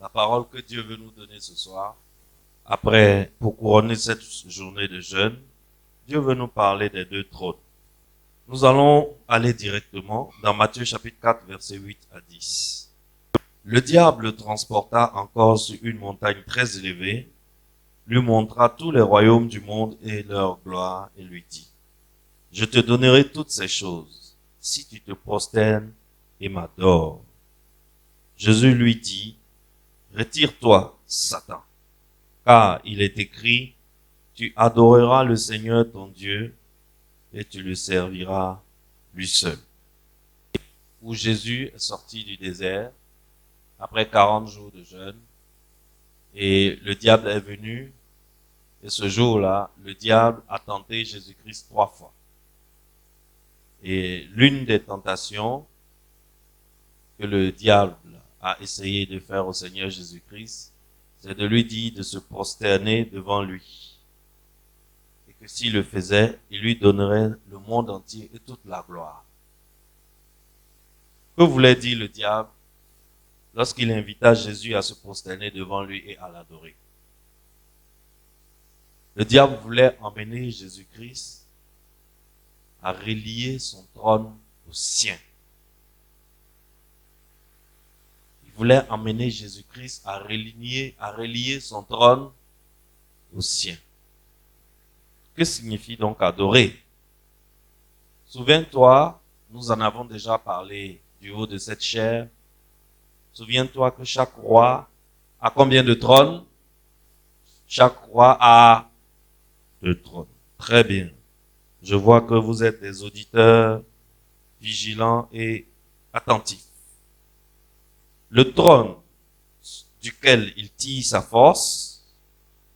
la parole que Dieu veut nous donner ce soir, après, pour couronner cette journée de jeûne, Dieu veut nous parler des deux trônes. Nous allons aller directement dans Matthieu chapitre 4, versets 8 à 10. Le diable le transporta encore sur une montagne très élevée, lui montra tous les royaumes du monde et leur gloire, et lui dit, « Je te donnerai toutes ces choses, si tu te prosternes et m'adores. » Jésus lui dit, « Retire-toi, Satan, car il est écrit, tu adoreras le Seigneur ton Dieu, et tu le serviras lui seul. » Où Jésus est sorti du désert, après 40 jours de jeûne, et le diable est venu, et ce jour-là, le diable a tenté Jésus-Christ 3 fois. Et l'une des tentations que le diable a essayé de faire au Seigneur Jésus-Christ, c'est de lui dire de se prosterner devant lui. Et que s'il le faisait, il lui donnerait le monde entier et toute la gloire. Que voulait dire le diable lorsqu'il invita Jésus à se prosterner devant lui et à l'adorer? Le diable voulait emmener Jésus-Christ à relier son trône au sien. Il voulait emmener Jésus-Christ à relier son trône au sien. Que signifie donc adorer? Souviens-toi, nous en avons déjà parlé du haut de cette chair. Souviens-toi que chaque roi a combien de trônes? Chaque roi a 2 trônes. Très bien. Je vois que vous êtes des auditeurs vigilants et attentifs. Le trône duquel il tire sa force,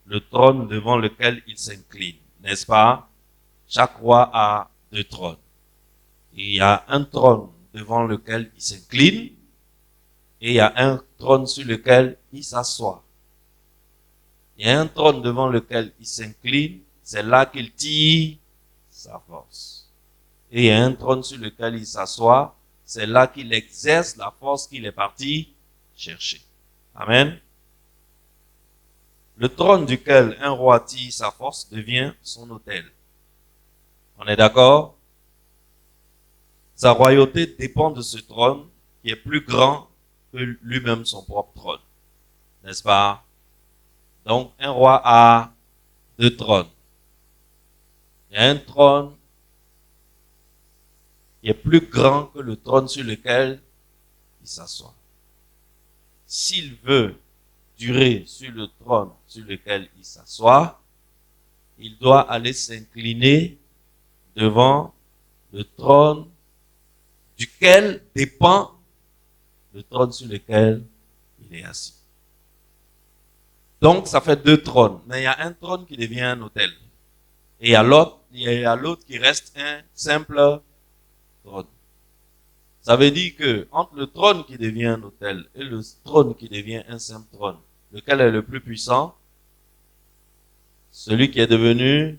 le trône devant lequel il s'incline, n'est-ce pas? Chaque roi a 2 trônes. Il y a un trône devant lequel il s'incline et il y a un trône sur lequel il s'assoit. Il y a un trône devant lequel il s'incline, c'est là qu'il tire sa force. Et il y a un trône sur lequel il s'assoit, c'est là qu'il exerce la force qu'il est parti chercher. Amen. Le trône duquel un roi tire sa force devient son autel. On est d'accord? Sa royauté dépend de ce trône qui est plus grand que lui-même son propre trône. N'est-ce pas? Donc, un roi a 2 trônes. Il y a un trône qui est plus grand que le trône sur lequel il s'assoit. S'il veut durer sur le trône sur lequel il s'assoit, il doit aller s'incliner devant le trône duquel dépend le trône sur lequel il est assis. Donc, ça fait 2 trônes. Mais il y a un trône qui devient un autel. Et il y a l'autre qui reste un simple trône. Ça veut dire que entre le trône qui devient un autel et le trône qui devient un simple trône, lequel est le plus puissant? Celui qui est devenu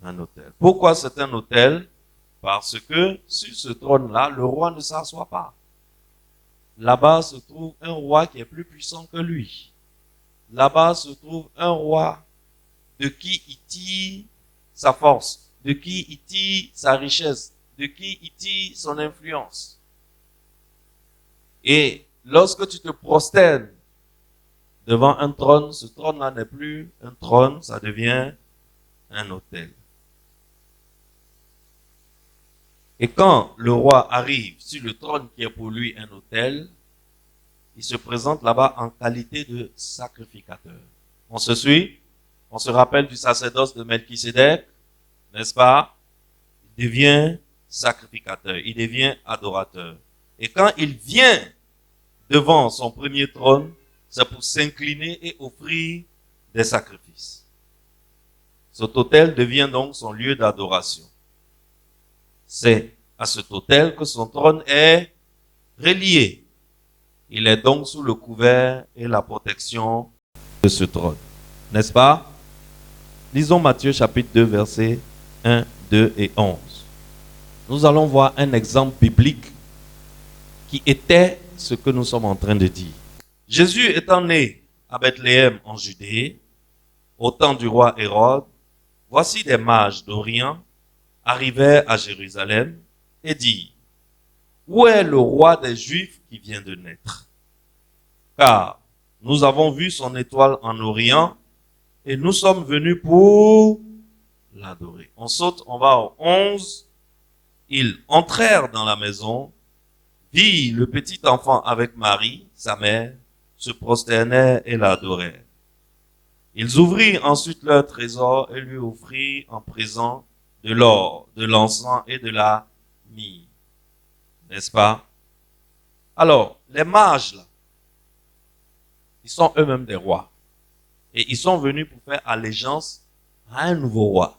un autel. Pourquoi c'est un autel? Parce que sur ce trône-là, le roi ne s'assoit pas. Là-bas se trouve un roi qui est plus puissant que lui. Là-bas se trouve un roi de qui il tire sa force, de qui il tire sa richesse, de qui il tire son influence. Et lorsque tu te prosternes devant un trône, ce trône-là n'est plus un trône, ça devient un autel. Et quand le roi arrive sur le trône qui est pour lui un autel, il se présente là-bas en qualité de sacrificateur. On se suit? On se rappelle du sacerdoce de Melchisédek, n'est-ce pas? Il devient sacrificateur, il devient adorateur. Et quand il vient devant son premier trône, c'est pour s'incliner et offrir des sacrifices. Cet autel devient donc son lieu d'adoration. C'est à cet autel que son trône est relié. Il est donc sous le couvert et la protection de ce trône. N'est-ce pas? Lisons Matthieu chapitre 2, versets 1, 2 et 11. Nous allons voir un exemple biblique qui était ce que nous sommes en train de dire. Jésus étant né à Bethléem en Judée, au temps du roi Hérode, voici des mages d'Orient arrivaient à Jérusalem et dirent, où est le roi des Juifs qui vient de naître? Car nous avons vu son étoile en Orient et nous sommes venus pour l'adorer. On saute, on va au 11. Ils entrèrent dans la maison, virent le petit enfant avec Marie, sa mère, se prosternèrent et l'adorèrent. Ils ouvrirent ensuite leur trésor et lui offrirent en présent de l'or, de l'encens et de la myrrhe. N'est-ce pas? Alors, les mages, là, ils sont eux-mêmes des rois. Et ils sont venus pour faire allégeance à un nouveau roi.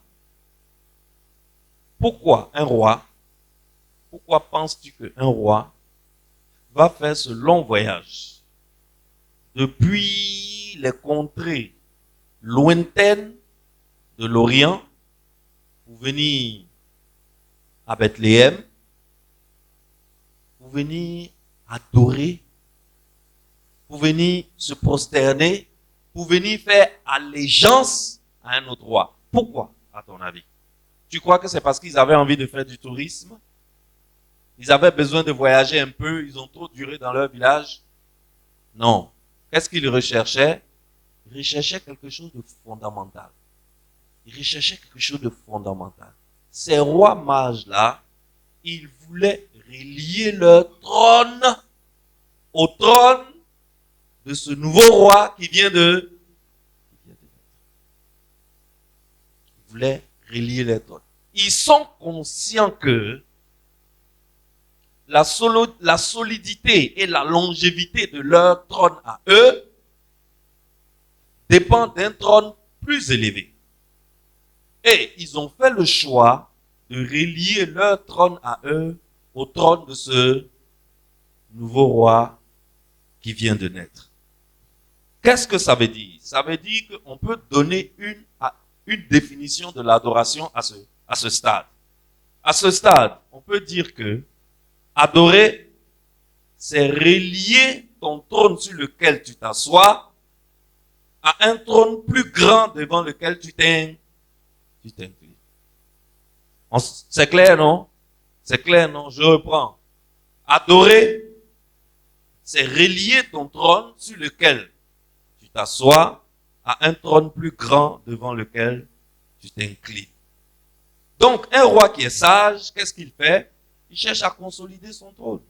Pourquoi un roi? Pourquoi penses-tu qu'un roi va faire ce long voyage depuis les contrées lointaines de l'Orient pour venir à Bethléem, pour venir adorer, pour venir se prosterner, pour venir faire allégeance à un autre roi? Pourquoi, à ton avis? Tu crois que c'est parce qu'ils avaient envie de faire du tourisme? Ils avaient besoin de voyager un peu, ils ont trop duré dans leur village? Non. Qu'est-ce qu'ils recherchaient? Ils recherchaient quelque chose de fondamental. Ils recherchaient quelque chose de fondamental. Ces rois mages-là, ils voulaient relier leur trône au trône de ce nouveau roi qui vient de naître. Ils voulaient relier leur trône. Ils sont conscients que la solidité et la longévité de leur trône à eux dépend d'un trône plus élevé. Et ils ont fait le choix de relier leur trône à eux au trône de ce nouveau roi qui vient de naître. Qu'est-ce que ça veut dire? Ça veut dire qu'on peut donner une définition de l'adoration à ce stade. À ce stade, on peut dire que adorer, c'est relier ton trône sur lequel tu t'assois à un trône plus grand devant lequel tu t'inclines. C'est clair, non? C'est clair, non? Je reprends. Adorer, c'est relier ton trône sur lequel tu t'assois à un trône plus grand devant lequel tu t'inclines. Donc, un roi qui est sage, qu'est-ce qu'il fait? Il cherche à consolider son trône.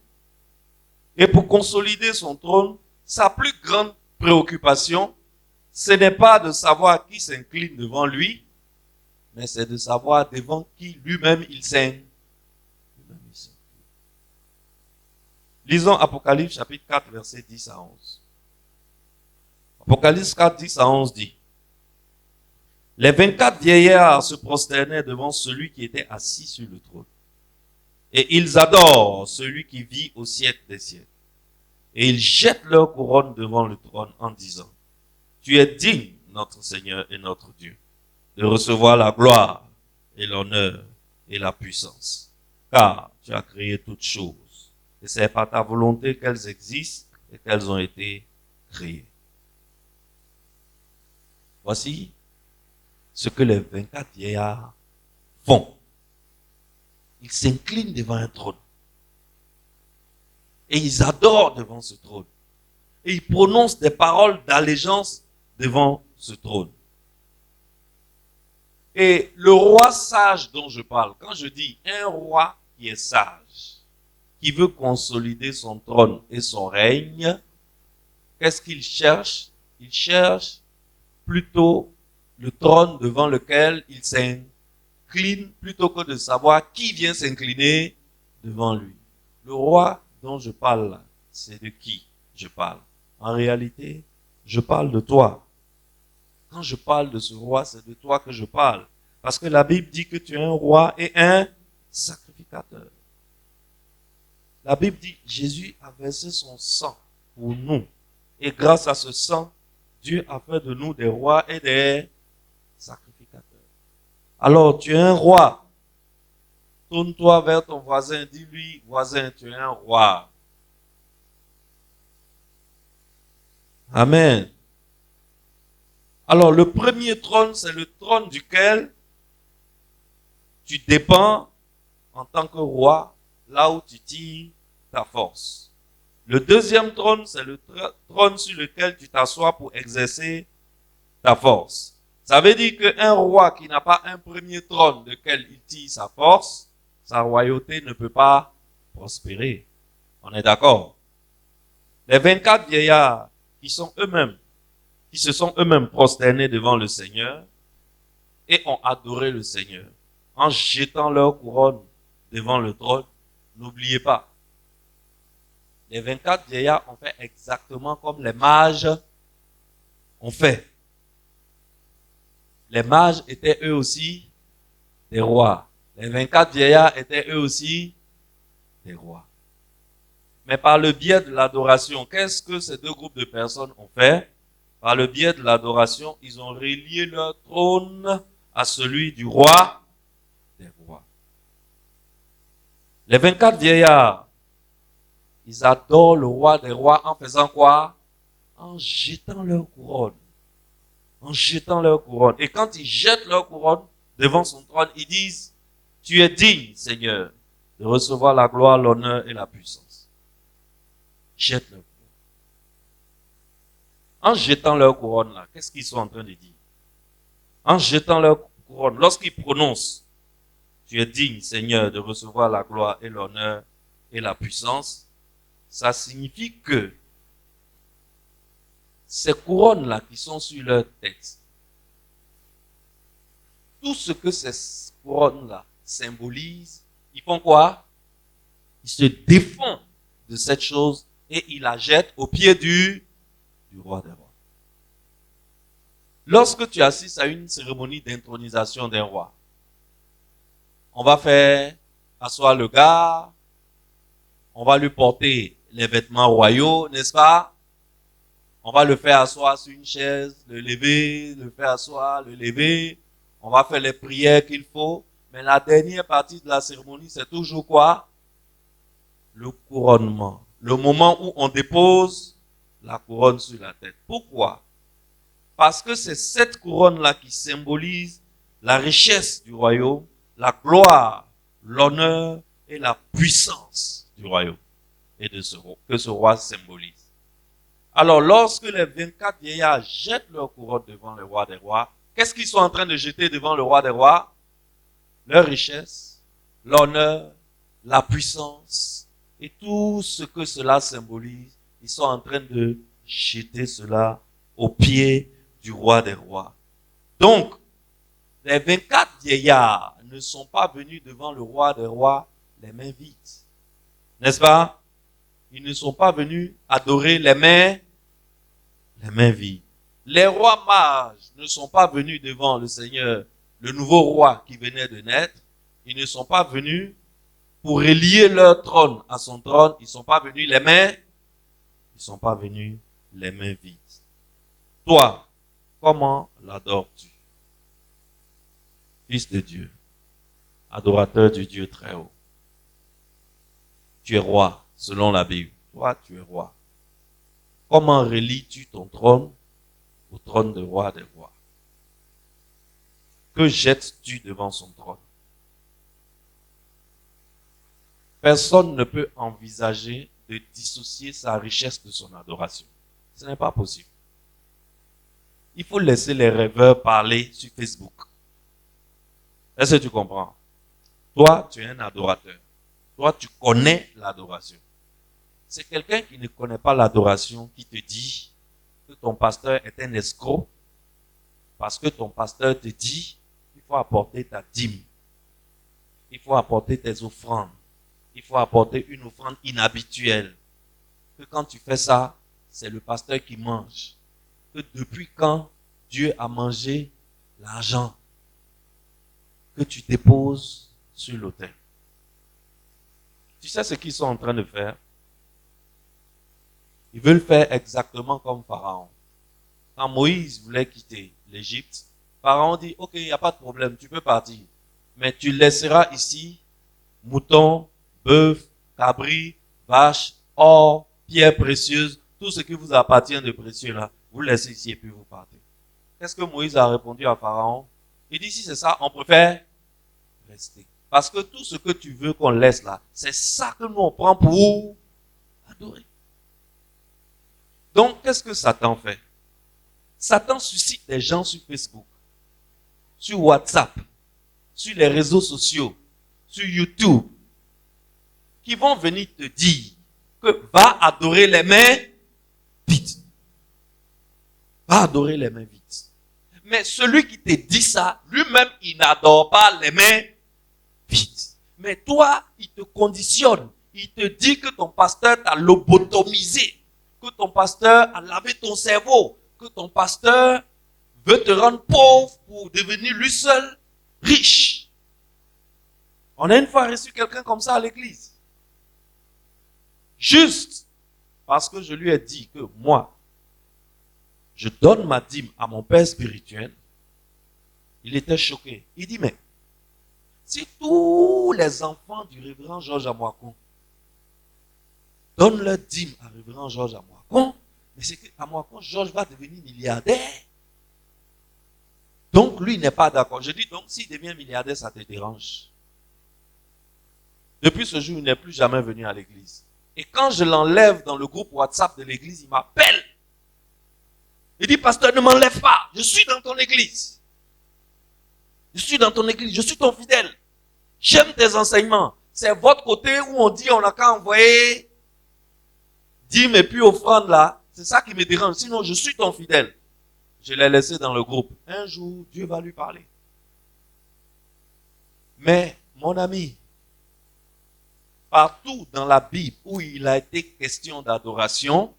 Et pour consolider son trône, sa plus grande préoccupation, ce n'est pas de savoir qui s'incline devant lui, mais c'est de savoir devant qui lui-même il s'incline. Lisons Apocalypse chapitre 4, versets 10 à 11. Apocalypse 4, 10 à 11 dit: les 24 vieillards se prosternaient devant celui qui était assis sur le trône. Et ils adorent celui qui vit au siècle des siècles. Et ils jettent leur couronne devant le trône en disant: tu es digne, notre Seigneur et notre Dieu, de recevoir la gloire et l'honneur et la puissance. Car tu as créé toutes choses. Et c'est par ta volonté qu'elles existent et qu'elles ont été créées. Voici ce que les 24 vieillards font. Ils s'inclinent devant un trône. Et ils adorent devant ce trône. Et ils prononcent des paroles d'allégeance devant ce trône. Et le roi sage dont je parle, quand je dis un roi qui est sage, qui veut consolider son trône et son règne, qu'est-ce qu'il cherche? Il cherche plutôt le trône devant lequel il s'incline, plutôt que de savoir qui vient s'incliner devant lui. Le roi dont je parle là, c'est de qui je parle? En réalité, je parle de toi. Quand je parle de ce roi, c'est de toi que je parle. Parce que la Bible dit que tu es un roi et un sacrificateur. La Bible dit, Jésus a versé son sang pour nous. Et grâce à ce sang, Dieu a fait de nous des rois et des sacrificateurs. Alors, tu es un roi. Tourne-toi vers ton voisin, dis-lui, voisin, tu es un roi. Amen. Alors, le premier trône, c'est le trône duquel tu dépends en tant que roi, là où tu tires ta force. Le deuxième trône, c'est le trône sur lequel tu t'assois pour exercer ta force. Ça veut dire qu'un roi qui n'a pas un premier trône duquel il tire sa force, sa royauté ne peut pas prospérer. On est d'accord? Les 24 vieillards qui se sont eux-mêmes prosternés devant le Seigneur et ont adoré le Seigneur en jetant leur couronne devant le trône, n'oubliez pas, les 24 vieillards ont fait exactement comme les mages ont fait. Les mages étaient eux aussi des rois. Les 24 vieillards étaient eux aussi des rois. Mais par le biais de l'adoration, qu'est-ce que ces deux groupes de personnes ont fait? Par le biais de l'adoration, ils ont relié leur trône à celui du roi des rois. Les 24 vieillards, ils adorent le roi des rois en faisant quoi? En jetant leur couronne. En jetant leur couronne. Et quand ils jettent leur couronne devant son trône, ils disent, tu es digne, Seigneur, de recevoir la gloire, l'honneur et la puissance. Jette leur couronne. En jetant leur couronne là, qu'est-ce qu'ils sont en train de dire? En jetant leur couronne, lorsqu'ils prononcent, tu es digne, Seigneur, de recevoir la gloire et l'honneur et la puissance, ça signifie que ces couronnes-là qui sont sur leur tête, tout ce que ces couronnes-là symbolisent, ils font quoi? Ils se défendent de cette chose et ils la jettent au pied du roi des rois. Lorsque tu assistes à une cérémonie d'intronisation d'un roi, on va faire asseoir le gars, on va lui porter les vêtements royaux, n'est-ce pas? On va le faire asseoir sur une chaise, le lever, le faire asseoir, le lever. On va faire les prières qu'il faut. Mais la dernière partie de la cérémonie, c'est toujours quoi? Le couronnement. Le moment où on dépose la couronne sur la tête. Pourquoi? Parce que c'est cette couronne-là qui symbolise la richesse du royaume, la gloire, l'honneur et la puissance du royaume et de que ce roi symbolise. Alors, lorsque les 24 vieillards jettent leur couronne devant le roi des rois, qu'est-ce qu'ils sont en train de jeter devant le roi des rois? Leur richesse, l'honneur, la puissance et tout ce que cela symbolise. Ils sont en train de jeter cela aux pieds du roi des rois. Donc, les 24 vieillards ne sont pas venus devant le roi des rois les mains vides. N'est-ce pas? Ils ne sont pas venus adorer les mains vides. Les rois mages ne sont pas venus devant le Seigneur, le nouveau roi qui venait de naître. Ils ne sont pas venus pour relier leur trône à son trône. Ils ne sont pas venus les mains vides. Toi, comment l'adores-tu? Fils de Dieu, adorateur du Dieu très haut. Tu es roi, selon la Bible. Toi, tu es roi. Comment relies-tu ton trône au trône de roi des rois? Que jettes-tu devant son trône? Personne ne peut envisager de dissocier sa richesse de son adoration. Ce n'est pas possible. Il faut laisser les rêveurs parler sur Facebook. Est-ce que tu comprends? Toi, tu es un adorateur. Toi, tu connais l'adoration. C'est quelqu'un qui ne connaît pas l'adoration qui te dit que ton pasteur est un escroc parce que ton pasteur te dit qu'il faut apporter ta dîme. Il faut apporter tes offrandes. Il faut apporter une offrande inhabituelle. Que quand tu fais ça, c'est le pasteur qui mange. Que depuis quand Dieu a mangé l'argent que tu déposes sur l'autel. Tu sais ce qu'ils sont en train de faire? Ils veulent faire exactement comme Pharaon. Quand Moïse voulait quitter l'Égypte, Pharaon dit, ok, il n'y a pas de problème, tu peux partir. Mais tu laisseras ici moutons, bœufs, cabris, vaches, or, pierres précieuses, tout ce qui vous appartient de précieux là, vous laissez ici et puis vous partez. Qu'est-ce que Moïse a répondu à Pharaon? Il dit, si c'est ça, on préfère rester. Parce que tout ce que tu veux qu'on laisse là, c'est ça que nous on prend pour adorer. Donc, qu'est-ce que Satan fait? Satan suscite des gens sur Facebook, sur WhatsApp, sur les réseaux sociaux, sur YouTube, qui vont venir te dire que va adorer les mains vides. Va adorer les mains vides. Mais celui qui te dit ça, lui-même, il n'adore pas les mains vides. Mais toi, il te conditionne. Il te dit que ton pasteur t'a lobotomisé, que ton pasteur a lavé ton cerveau, que ton pasteur veut te rendre pauvre pour devenir lui seul riche. On a une fois reçu quelqu'un comme ça à l'église. Juste parce que je lui ai dit que moi, je donne ma dîme à mon père spirituel. Il était choqué. Il dit, mais si tous les enfants du révérend Georges Amoakon donnent leur dîme à révérend Georges Amoakon, mais c'est qu'Amoakon, Georges va devenir milliardaire. Donc, lui, il n'est pas d'accord. Je dis, donc, s'il devient milliardaire, ça te dérange. Depuis ce jour, il n'est plus jamais venu à l'église. Et quand je l'enlève dans le groupe WhatsApp de l'église, il m'appelle. Il dit, pasteur, ne m'enlève pas. Je suis dans ton église. Je suis dans ton église. Je suis ton fidèle. J'aime tes enseignements. C'est votre côté où on dit, on n'a qu'à envoyer dîmes et puis offrande là. C'est ça qui me dérange. Sinon, je suis ton fidèle. Je l'ai laissé dans le groupe. Un jour, Dieu va lui parler. Mais, mon ami, partout dans la Bible où il a été question d'adoration,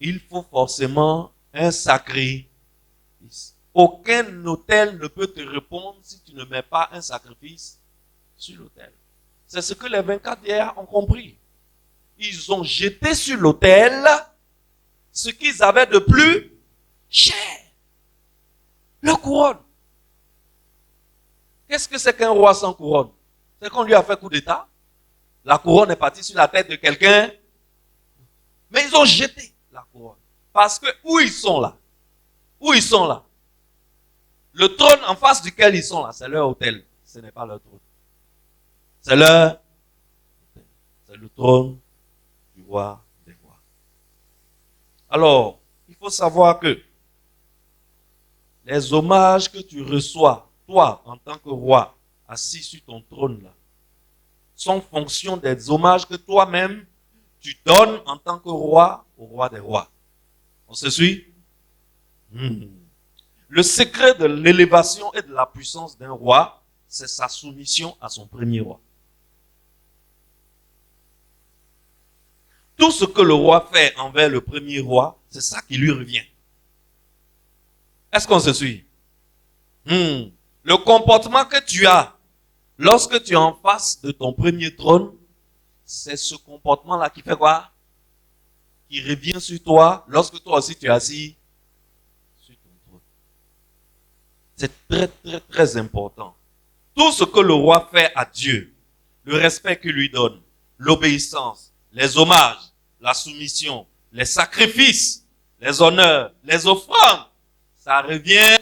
il faut forcément un sacrifice. Aucun autel ne peut te répondre si tu ne mets pas un sacrifice sur l'autel. C'est ce que les 24 vieillards ont compris. Ils ont jeté sur l'autel ce qu'ils avaient de plus cher. Leur couronne. Qu'est-ce que c'est qu'un roi sans couronne? C'est qu'on lui a fait coup d'état. La couronne est partie sur la tête de quelqu'un. Mais ils ont jeté la couronne. Parce que où ils sont là? Où ils sont là? Le trône en face duquel ils sont là, c'est leur autel. Ce n'est pas leur trône. C'est leur autel. C'est le trône du roi des rois. Alors, il faut savoir que les hommages que tu reçois, toi, en tant que roi, assis sur ton trône là, sont fonction des hommages que toi-même, tu donnes en tant que roi au roi des rois. On se suit? Le secret de l'élévation et de la puissance d'un roi, c'est sa soumission à son premier roi. Tout ce que le roi fait envers le premier roi, c'est ça qui lui revient. Est-ce qu'on se suit? Le comportement que tu as lorsque tu es en face de ton premier trône, c'est ce comportement-là qui fait quoi? Qui revient sur toi lorsque toi aussi tu es assis sur ton trône. C'est très, très, très important. Tout ce que le roi fait à Dieu, le respect qu'il lui donne, l'obéissance, les hommages, la soumission, les sacrifices, les honneurs, les offrandes, ça revient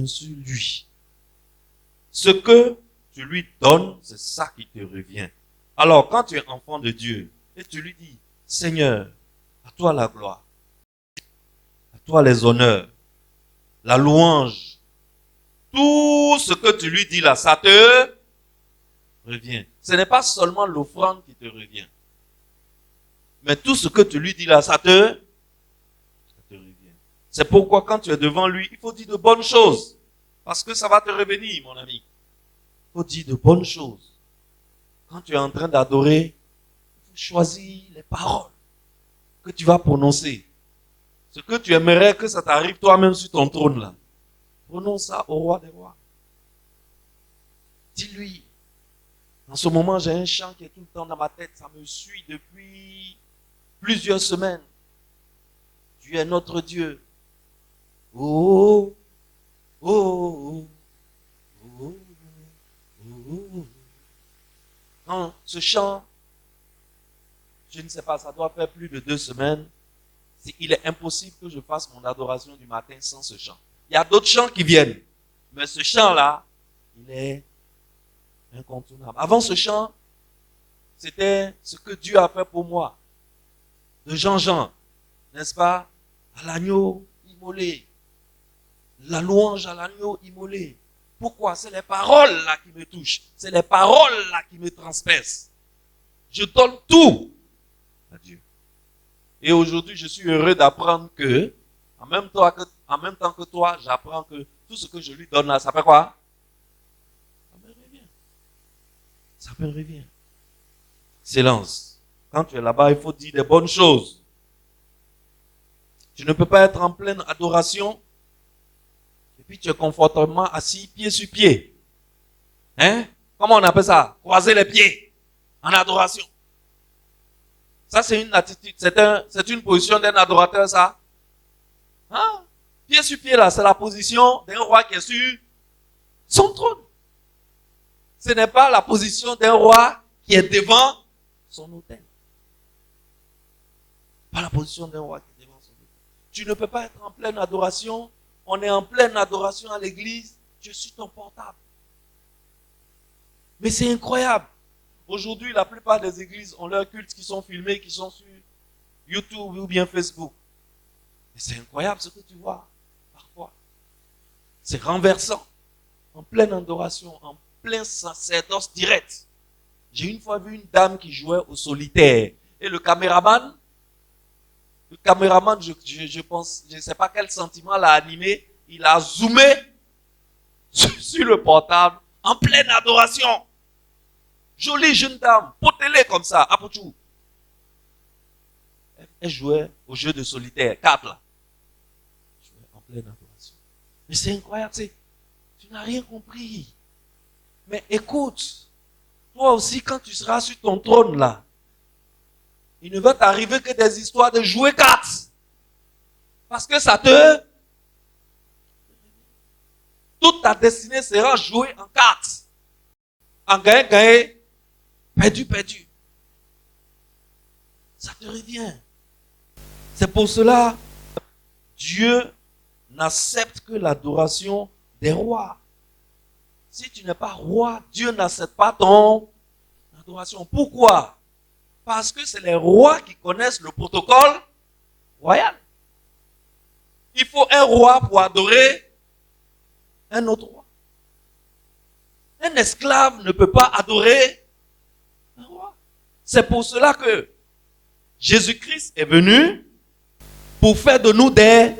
sur lui. Ce que tu lui donnes, c'est ça qui te revient. Alors, quand tu es enfant de Dieu, et tu lui dis, Seigneur, à toi la gloire, à toi les honneurs, la louange, tout ce que tu lui dis là, ça te revient. Ce n'est pas seulement l'offrande qui te revient. Mais tout ce que tu lui dis là, ça te revient. C'est pourquoi quand tu es devant lui, il faut dire de bonnes choses. Parce que ça va te revenir, mon ami. Il faut dire de bonnes choses. Quand tu es en train d'adorer, il faut choisir les paroles que tu vas prononcer. Ce que tu aimerais que ça t'arrive toi-même sur ton trône là. Prononce ça au roi des rois. Dis-lui. En ce moment, j'ai un chant qui est tout le temps dans ma tête. Ça me suit depuis plusieurs semaines. Tu es notre Dieu. Oh, oh, oh, oh, oh. Quand ce chant je ne sais pas, ça doit faire plus de 2 semaines. Il est impossible que je fasse mon adoration du matin sans ce chant. Il y a d'autres chants qui viennent. Mais ce chant-là, il est incontournable. Avant ce chant, c'était ce que Dieu a fait pour moi. De Jean-Jean, n'est-ce pas? À l'agneau immolé. La louange à l'agneau immolé. Pourquoi? C'est les paroles là qui me touchent. C'est les paroles là qui me transpercent. Je donne tout à Dieu. Et aujourd'hui, je suis heureux d'apprendre que, en même temps que toi, j'apprends que tout ce que je lui donne là, ça fait quoi? Ça me revient. Ça me revient. Excellence. Quand tu es là-bas, il faut dire des bonnes choses. Tu ne peux pas être en pleine adoration et puis tu es confortablement assis pied sur pied. Hein? Comment on appelle ça? Croiser les pieds en adoration. Ça, c'est une attitude, c'est une position d'un adorateur, ça. Hein? Pied sur pied, là, c'est la position d'un roi qui est sur son trône. Ce n'est pas la position d'un roi qui est devant son autel. Pas la position d'un roi qui est devant son autel. Tu ne peux pas être en pleine adoration. On est en pleine adoration à l'église. Je suis ton portable. Mais c'est incroyable. Aujourd'hui, la plupart des églises ont leurs cultes qui sont filmés, qui sont sur YouTube ou bien Facebook. Et c'est incroyable ce que tu vois, parfois. C'est renversant. En pleine adoration, en plein sacerdoce direct. J'ai une fois vu une dame qui jouait au solitaire. Et le caméraman, je pense, je ne sais pas quel sentiment l'a animé, il a zoomé sur le portable en pleine adoration. Jolie jeune dame, potelée comme ça, à Pochou. Elle jouait au jeu de solitaire, 4 là. Elle jouait en pleine adoration. Mais c'est incroyable, tu n'as rien compris. Mais écoute, toi aussi quand tu seras sur ton trône là, il ne va t'arriver que des histoires de jouer 4. Parce que ça te... Toute ta destinée sera jouée en 4. En gagné, perdu. Ça te revient. C'est pour cela, Dieu n'accepte que l'adoration des rois. Si tu n'es pas roi, Dieu n'accepte pas ton adoration. Pourquoi? Parce que c'est les rois qui connaissent le protocole royal. Il faut un roi pour adorer un autre roi. Un esclave ne peut pas adorer un roi. C'est pour cela que Jésus-Christ est venu pour faire de nous des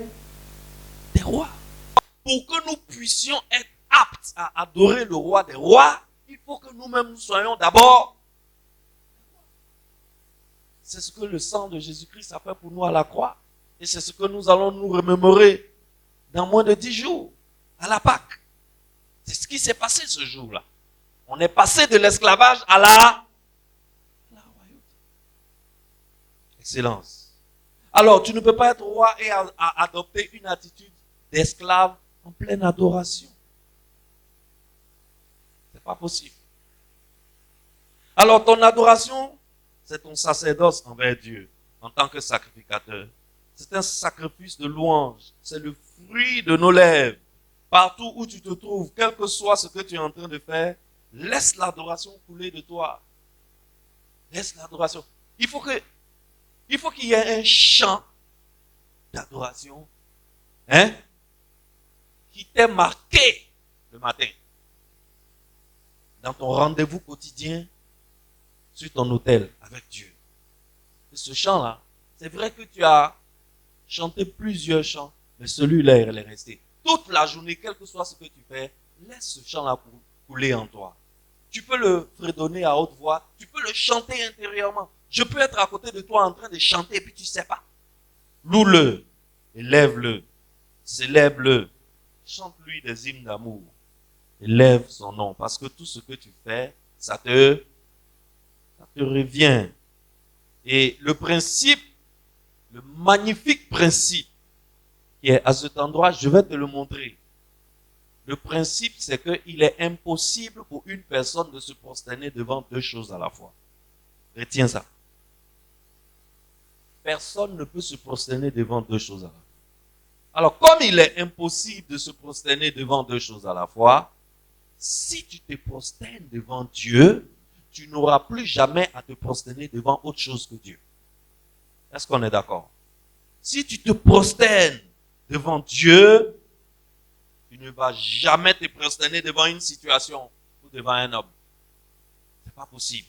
rois. Pour que nous puissions être aptes à adorer le roi des rois, il faut que nous-mêmes nous soyons d'abord. C'est ce que le sang de Jésus-Christ a fait pour nous à la croix. Et c'est ce que nous allons nous remémorer dans moins de 10 jours, à la Pâque. C'est ce qui s'est passé ce jour-là. On est passé de l'esclavage à la royauté. Excellence. Alors, tu ne peux pas être roi et adopter une attitude d'esclave en pleine adoration. C'est pas possible. Alors, ton adoration, c'est ton sacerdoce envers Dieu, en tant que sacrificateur. C'est un sacrifice de louange. C'est le fruit de nos lèvres. Partout où tu te trouves, quel que soit ce que tu es en train de faire, laisse l'adoration couler de toi. Laisse l'adoration. Il faut qu'il y ait un chant d'adoration, qui t'ait marqué le matin. Dans ton rendez-vous quotidien, sur ton autel avec Dieu. Et ce chant-là, c'est vrai que tu as chanté plusieurs chants, mais celui-là, il est resté. Toute la journée, quel que soit ce que tu fais, laisse ce chant-là couler en toi. Tu peux le fredonner à haute voix, tu peux le chanter intérieurement. Je peux être à côté de toi en train de chanter et puis tu ne sais pas. Loue-le, élève-le, célèbre-le, chante-lui des hymnes d'amour, élève son nom, parce que tout ce que tu fais, ça te revient. Et le principe, le magnifique principe qui est à cet endroit, je vais te le montrer. Le principe, c'est qu'il est impossible pour une personne de se prosterner devant deux choses à la fois. Retiens ça. personne ne peut se prosterner devant deux choses à la fois. Alors, comme il est impossible de se prosterner devant deux choses à la fois, si tu te prosternes devant Dieu, tu n'auras plus jamais à te prosterner devant autre chose que Dieu. Est-ce qu'on est d'accord? Si tu te prosternes devant Dieu, tu ne vas jamais te prosterner devant une situation ou devant un homme. C'est pas possible.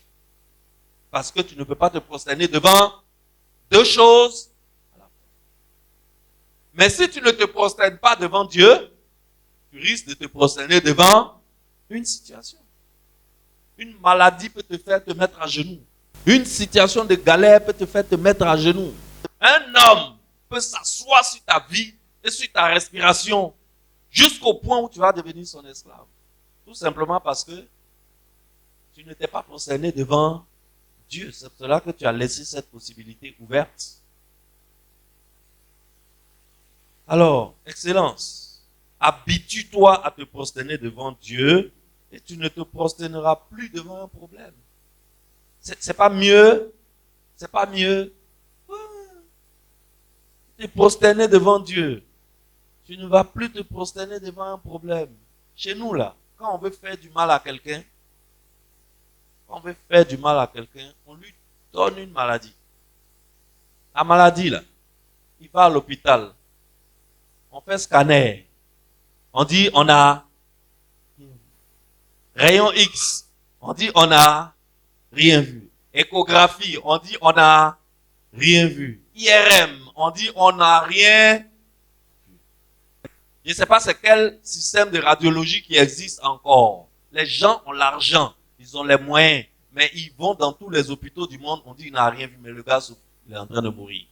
Parce que tu ne peux pas te prosterner devant deux choses à la fois. Mais si tu ne te prosternes pas devant Dieu, tu risques de te prosterner devant une situation. Une maladie peut te faire te mettre à genoux. Une situation de galère peut te faire te mettre à genoux. Un homme peut s'asseoir sur ta vie et sur ta respiration jusqu'au point où tu vas devenir son esclave. Tout simplement parce que tu ne t'es pas prosterné devant Dieu. C'est pour cela que tu as laissé cette possibilité ouverte. Alors, Excellence, habitue-toi à te prosterner devant Dieu et tu ne te prosterneras plus devant un problème. C'est pas mieux. C'est pas mieux. Te prosterner devant Dieu. Tu ne vas plus te prosterner devant un problème. Chez nous, là, quand on veut faire du mal à quelqu'un, on lui donne une maladie. La maladie, là, il va à l'hôpital. On fait scanner. On dit, on a rayon X. On dit, on a rien vu. Échographie, on dit, on a rien vu. IRM, on dit, on n'a rien vu. Je ne sais pas c'est quel système de radiologie qui existe encore. Les gens ont l'argent, ils ont les moyens, mais ils vont dans tous les hôpitaux du monde, on dit, il n'a rien vu, mais le gars souffre, il est en train de mourir.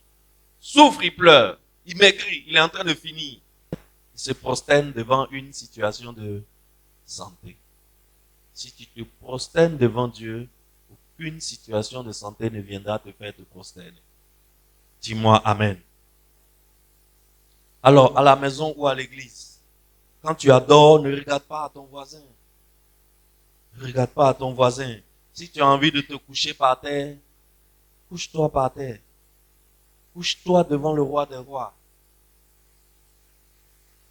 Souffre, il pleure, il maigrit, il est en train de finir. Il se prosterne devant une situation de santé. Si tu te prosternes devant Dieu, aucune situation de santé ne viendra te faire te prosterner. Dis-moi Amen. Alors, à la maison ou à l'église, quand tu adores, ne regarde pas à ton voisin. Ne regarde pas à ton voisin. Si tu as envie de te coucher par terre, couche-toi par terre. Couche-toi devant le roi des rois.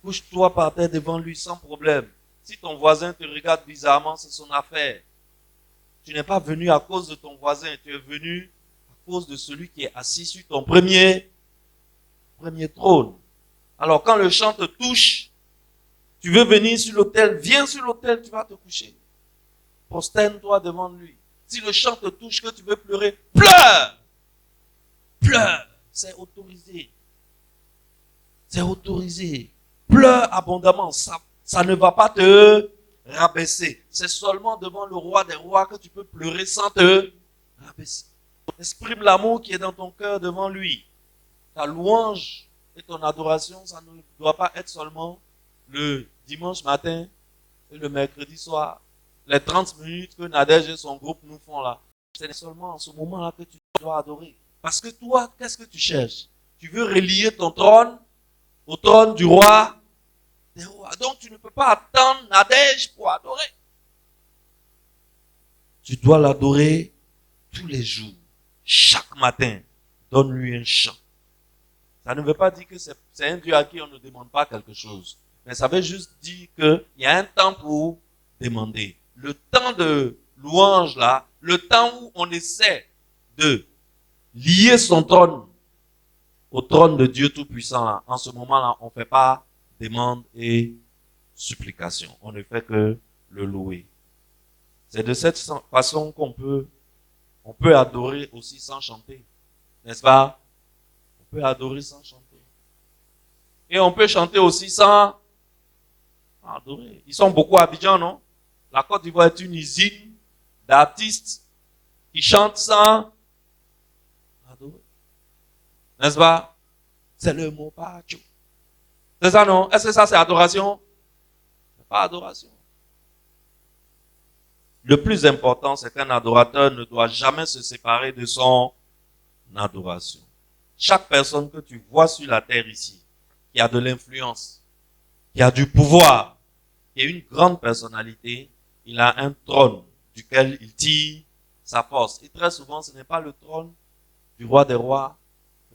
Couche-toi par terre devant lui sans problème. Si ton voisin te regarde bizarrement, c'est son affaire. Tu n'es pas venu à cause de ton voisin, tu es venu à cause de celui qui est assis sur ton premier trône. Alors quand le chant te touche, tu veux venir sur l'autel, viens sur l'autel, tu vas te coucher. Prosterne-toi devant lui. Si le chant te touche, que tu veux pleurer, pleure! Pleure! C'est autorisé. C'est autorisé. Pleure abondamment. Ça ne va pas te rabaisser. C'est seulement devant le roi des rois que tu peux pleurer sans te rabaisser. Exprime l'amour qui est dans ton cœur devant lui. Ta louange et ton adoration, ça ne doit pas être seulement le dimanche matin et le mercredi soir. Les 30 minutes que Nadège et son groupe nous font là. C'est seulement en ce moment-là que tu dois adorer. Parce que toi, qu'est-ce que tu cherches? Tu veux relier ton trône au trône du roi des rois. Donc tu ne peux pas attendre Nadège pour adorer. Tu dois l'adorer tous les jours. Chaque matin, donne-lui un chant. Ça ne veut pas dire que c'est un Dieu à qui on ne demande pas quelque chose. Mais ça veut juste dire qu'il y a un temps pour demander. Le temps de louange là, le temps où on essaie de lier son trône au trône de Dieu Tout-Puissant là, en ce moment-là, on ne fait pas demande et supplication. On ne fait que le louer. C'est de cette façon qu'on peut adorer aussi sans chanter. N'est-ce pas? On peut adorer sans chanter. Et on peut chanter aussi sans adorer. Ils sont beaucoup à Abidjan, non? La Côte d'Ivoire est une usine d'artistes qui chantent sans adorer. N'est-ce pas? C'est le mot pacho. C'est ça, non? Est-ce que ça, c'est adoration? C'est pas adoration. Le plus important, c'est qu'un adorateur ne doit jamais se séparer de son adoration. Chaque personne que tu vois sur la terre ici, qui a de l'influence, qui a du pouvoir, qui a une grande personnalité, il a un trône duquel il tire sa force. Et très souvent, ce n'est pas le trône du roi des rois,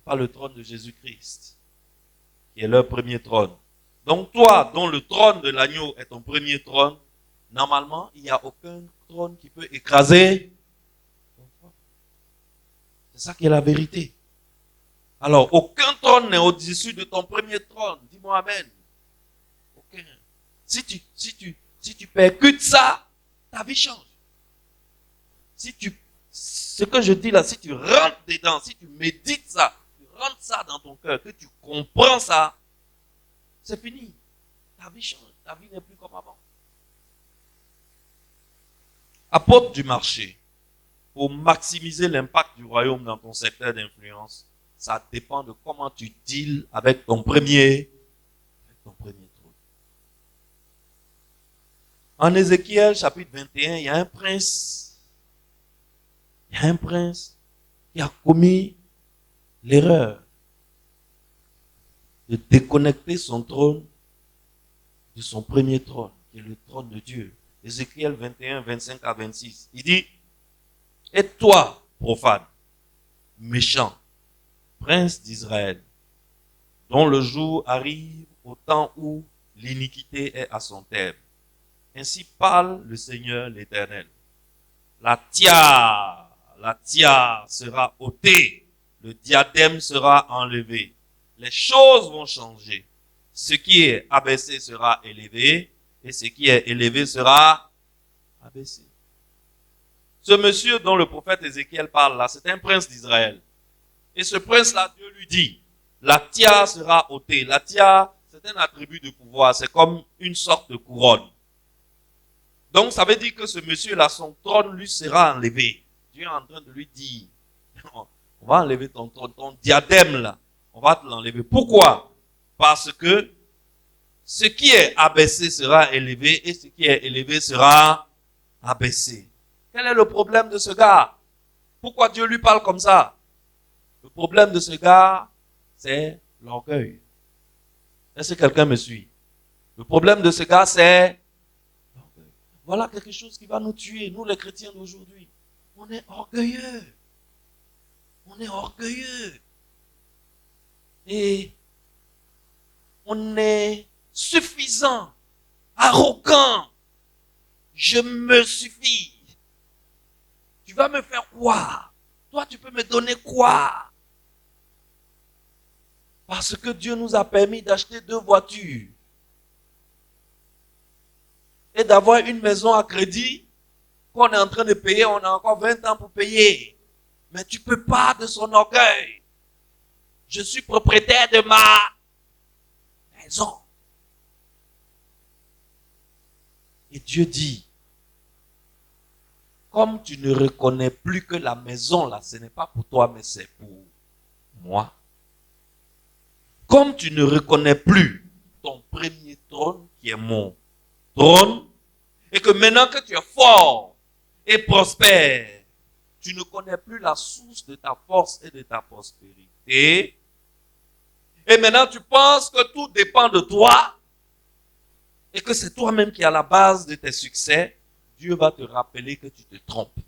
pas le trône de Jésus-Christ, qui est leur premier trône. Donc toi, dont le trône de l'agneau est ton premier trône, normalement, il n'y a aucun trône qui peut écraser ton trône. C'est ça qui est la vérité. Alors, aucun trône n'est au-dessus de ton premier trône. Dis-moi amen. Aucun. Si tu percutes ça, ta vie change. Ce que je dis là, si tu rentres dedans, si tu médites ça, tu rentres ça dans ton cœur, que tu comprends ça, c'est fini. Ta vie change. Ta vie n'est plus comme avant. Apporte du marché. Pour maximiser l'impact du royaume dans ton secteur d'influence, ça dépend de comment tu deals avec ton premier trône. En Ézéchiel, chapitre 21, il y a un prince qui a commis l'erreur de déconnecter son trône de son premier trône, qui est le trône de Dieu. Ézéchiel 21, 25 à 26. Il dit, et toi, profane, méchant, prince d'Israël, dont le jour arrive au temps où l'iniquité est à son terme. Ainsi parle le Seigneur l'Éternel. La tiare sera ôtée, le diadème sera enlevé. Les choses vont changer. Ce qui est abaissé sera élevé, et ce qui est élevé sera abaissé. Ce monsieur dont le prophète Ézéchiel parle là, c'est un prince d'Israël. Et ce prince-là, Dieu lui dit, la tiare sera ôtée. La tiare, c'est un attribut de pouvoir, c'est comme une sorte de couronne. Donc ça veut dire que ce monsieur-là, son trône lui sera enlevé. Dieu est en train de lui dire, on va enlever ton trône, ton diadème là, on va te l'enlever. Pourquoi? Parce que ce qui est abaissé sera élevé et ce qui est élevé sera abaissé. Quel est le problème de ce gars? Pourquoi Dieu lui parle comme ça? Le problème de ce gars, c'est l'orgueil. Est-ce que quelqu'un me suit? Le problème de ce gars, c'est l'orgueil. Voilà quelque chose qui va nous tuer, nous les chrétiens d'aujourd'hui. On est orgueilleux. On est orgueilleux. Et on est suffisant, arrogant. Je me suffis. Tu vas me faire quoi? Toi, tu peux me donner quoi? Parce que Dieu nous a permis d'acheter 2 voitures et d'avoir une maison à crédit qu'on est en train de payer. On a encore 20 ans pour payer. Mais tu peux pas de son orgueil. Je suis propriétaire de ma maison. Et Dieu dit, comme tu ne reconnais plus que la maison là, ce n'est pas pour toi, mais c'est pour moi. Comme tu ne reconnais plus ton premier trône, qui est mon trône, et que maintenant que tu es fort et prospère, tu ne connais plus la source de ta force et de ta prospérité, et maintenant tu penses que tout dépend de toi, et que c'est toi-même qui es à la base de tes succès, Dieu va te rappeler que tu te trompes.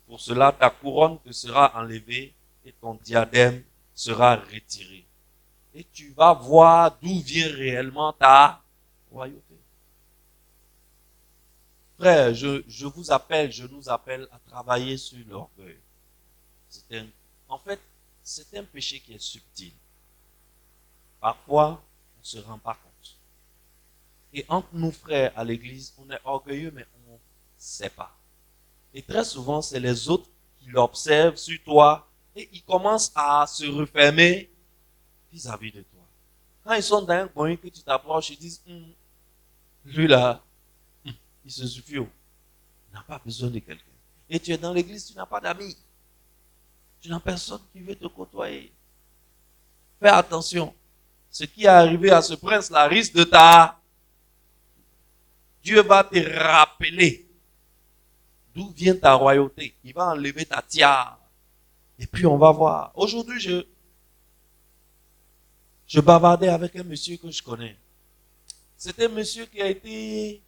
Pour cela, ta couronne te sera enlevée et ton diadème sera retiré. Et tu vas voir d'où vient réellement ta royauté. Frère, je vous appelle, je nous appelle à travailler sur l'orgueil. En fait, c'est un péché qui est subtil. Parfois, on ne se rend pas compte. Et entre nous, frères, à l'église, on est orgueilleux, mais on ne sait pas. Et très souvent, c'est les autres qui l'observent sur toi et ils commencent à se refermer vis-à-vis de toi. Quand ils sont dans un coin que tu t'approches, ils disent, lui là, il se suffit. Il n'a pas besoin de quelqu'un. Et tu es dans l'église, tu n'as pas d'amis. Tu n'as personne qui veut te côtoyer. Fais attention. Ce qui est arrivé à ce prince-là risque de Dieu va te rappeler d'où vient ta royauté. Il va enlever ta tiare. Et puis on va voir. Aujourd'hui, je bavardais avec un monsieur que je connais. C'était un monsieur qui a été...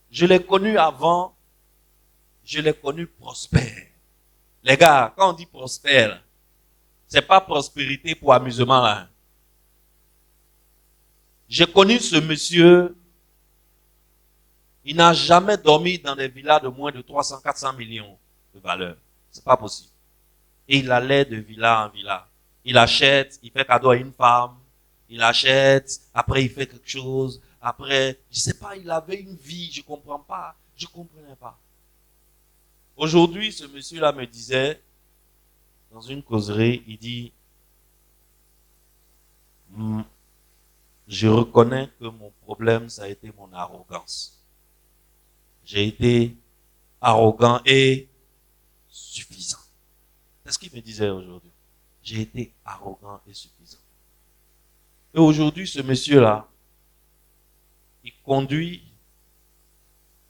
Je l'ai connu avant. Je l'ai connu prospère. Les gars, quand on dit prospère, c'est pas prospérité pour amusement là. J'ai connu ce monsieur, il n'a jamais dormi dans des villas de moins de 300, 400 millions de valeur. C'est pas possible. Et il allait de villa en villa. Il achète, il fait cadeau à une femme, il achète, après il fait quelque chose, après, je sais pas, il avait une vie, je comprends pas, je comprenais pas. Aujourd'hui, ce monsieur-là me disait, dans une causerie, il dit, je reconnais que mon problème, ça a été mon arrogance. J'ai été arrogant et suffisant. C'est ce qu'il me disait aujourd'hui. J'ai été arrogant et suffisant. Et aujourd'hui, ce monsieur-là, il conduit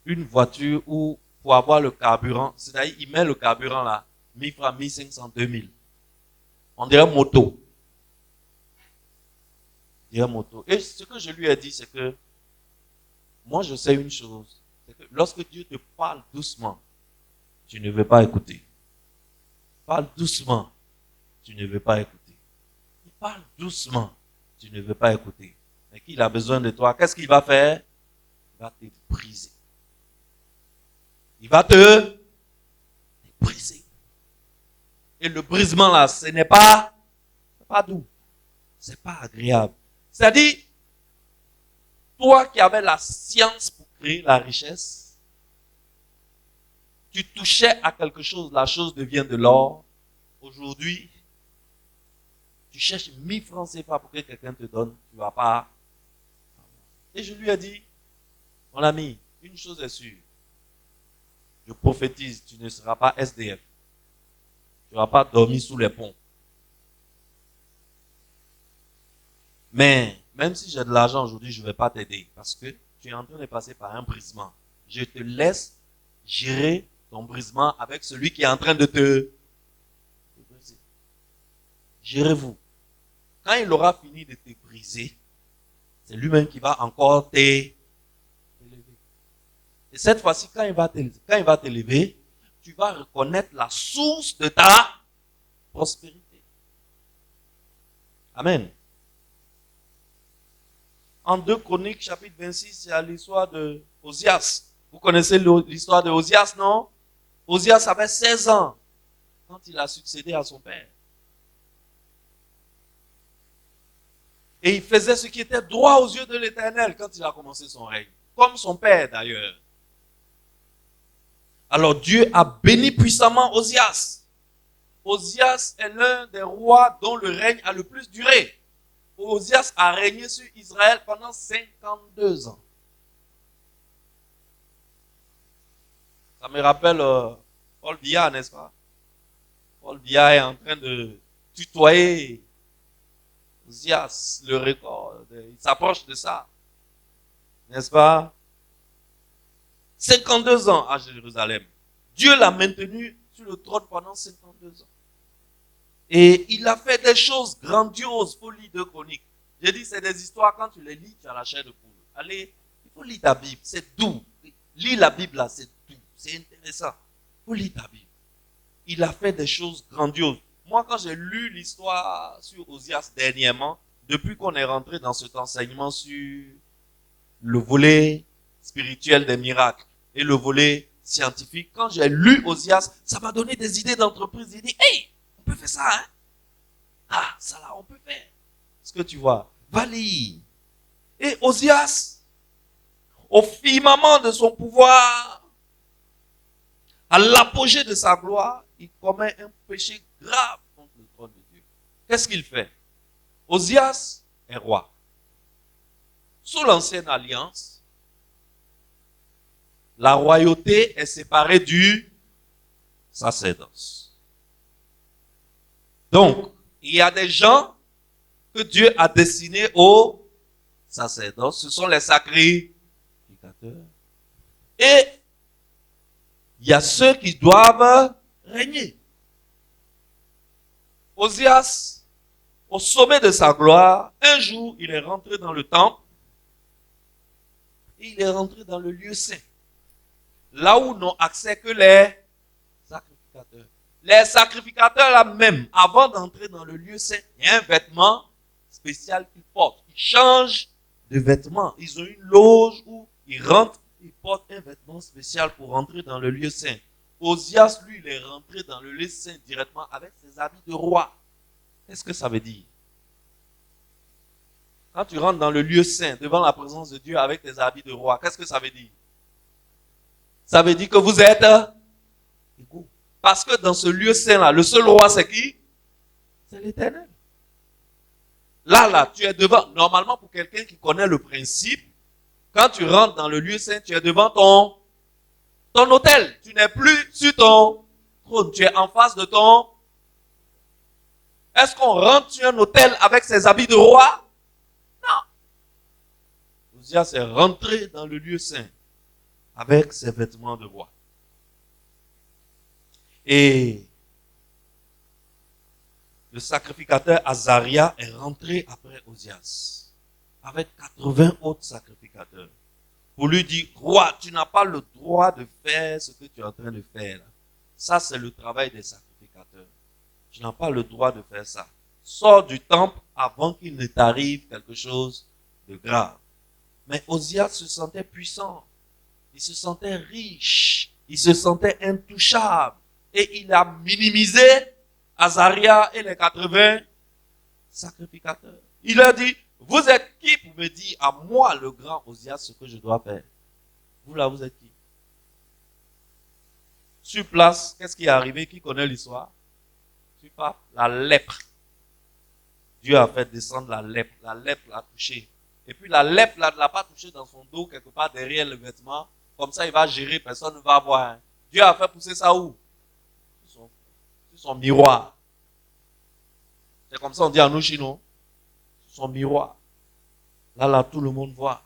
une voiture où, pour avoir le carburant, c'est-à-dire, il met le carburant là, 1000 francs, 1500, 2000. On dirait moto. On dirait moto. Et ce que je lui ai dit, c'est que, moi, je sais une chose. C'est que lorsque Dieu te parle doucement, tu ne veux pas écouter. Parle doucement, tu ne veux pas écouter. Il parle doucement, tu ne veux pas écouter. Mais qu'il a besoin de toi, qu'est-ce qu'il va faire? Il va te briser. Il va te briser. Et le brisement là, ce n'est pas doux. C'est pas agréable. C'est-à-dire, toi qui avais la science pour créer la richesse, tu touchais à quelque chose, la chose devient de l'or. Aujourd'hui, tu cherches 1000 francs CFA pour que quelqu'un te donne, tu vas pas. Et je lui ai dit, mon ami, une chose est sûre, je prophétise, tu ne seras pas SDF. Tu ne vas pas dormir sous les ponts. Mais, même si j'ai de l'argent aujourd'hui, je ne vais pas t'aider parce que tu es en train de passer par un brisement. Je te laisse gérer ton brisement avec celui qui est en train de te briser. Gérez-vous. Quand il aura fini de te briser, c'est lui-même qui va encore t'élever. Et cette fois-ci, quand il va t'élever, tu vas reconnaître la source de ta prospérité. Amen. En 2 Chroniques, chapitre 26, c'est à l'histoire de Osias. Vous connaissez l'histoire de Osias, non? Osias avait 16 ans quand il a succédé à son père. Et il faisait ce qui était droit aux yeux de l'Éternel quand il a commencé son règne. Comme son père d'ailleurs. Alors Dieu a béni puissamment Osias. Osias est l'un des rois dont le règne a le plus duré. Osias a régné sur Israël pendant 52 ans. Ça me rappelle Paul Biya, n'est-ce pas? Paul Biya est en train de tutoyer Osias, le record. Il s'approche de ça. N'est-ce pas? 52 ans à Jérusalem. Dieu l'a maintenu sur le trône pendant 52 ans. Et il a fait des choses grandioses. Il faut lire 2 Chroniques. J'ai dit, c'est des histoires, quand tu les lis, tu as la chair de poule. Allez, il faut lire ta Bible, c'est doux. Lis la Bible là, c'est doux, c'est intéressant. Il faut lire ta Bible. Il a fait des choses grandioses. Moi, quand j'ai lu l'histoire sur Osias dernièrement, depuis qu'on est rentré dans cet enseignement sur le volet spirituel des miracles et le volet scientifique, quand j'ai lu Osias, ça m'a donné des idées d'entreprise. J'ai dit, hey, on peut faire ça, hein? Ah, ça là, on peut faire. Ce que tu vois, va lire. Et Osias, au firmament de son pouvoir, à l'apogée de sa gloire, il commet un péché grave contre le trône de Dieu. Qu'est-ce qu'il fait? Osias est roi. Sous l'ancienne alliance, la royauté est séparée du sacerdoce. Donc, il y a des gens que Dieu a destinés au sacerdoce. Ce sont les sacrificateurs. Et il y a ceux qui doivent régner. Osias, au sommet de sa gloire, un jour, il est rentré dans le temple et il est rentré dans le lieu saint. Là où n'ont accès que les sacrificateurs. Les sacrificateurs là même, avant d'entrer dans le lieu saint, il y a un vêtement spécial qu'ils portent. Ils changent de vêtements. Ils ont une loge où ils rentrent, ils portent un vêtement spécial pour rentrer dans le lieu saint. Osias, lui, il est rentré dans le lieu saint directement avec ses habits de roi. Qu'est-ce que ça veut dire? Quand tu rentres dans le lieu saint, devant la présence de Dieu avec tes habits de roi, qu'est-ce que ça veut dire? Ça veut dire que vous êtes égaux. Parce que dans ce lieu saint-là, le seul roi, c'est qui? C'est l'Éternel. Là, tu es devant. Normalement, pour quelqu'un qui connaît le principe, quand tu rentres dans le lieu saint, tu es devant ton autel. Tu n'es plus sur ton trône. Tu es en face de ton... Est-ce qu'on rentre sur un autel avec ses habits de roi? Non. Osias est rentré dans le lieu saint avec ses vêtements de roi. Et le sacrificateur Azaria est rentré après Osias avec 80 autres sacrificateurs pour lui dire, roi, tu n'as pas le droit de faire ce que tu es en train de faire là. Ça, c'est le travail des sacrificateurs. Tu n'as pas le droit de faire ça. Sors du temple avant qu'il ne t'arrive quelque chose de grave. Mais Osias se sentait puissant. Il se sentait riche. Il se sentait intouchable. Et il a minimisé Azaria et les 80 sacrificateurs. Il leur dit, vous êtes qui pour me dire à moi, le grand Osias, ce que je dois faire? Vous là, vous êtes qui? Sur place, qu'est-ce qui est arrivé? Qui connaît l'histoire? Sur place, la lèpre. Dieu a fait descendre la lèpre. La lèpre l'a touché. Et puis la lèpre ne l'a pas touché dans son dos, quelque part derrière le vêtement. Comme ça, il va gérer, personne ne va voir. Dieu a fait pousser ça où? Sur son miroir. C'est comme ça on dit à nous chinois. Sur son miroir. Là, tout le monde voit.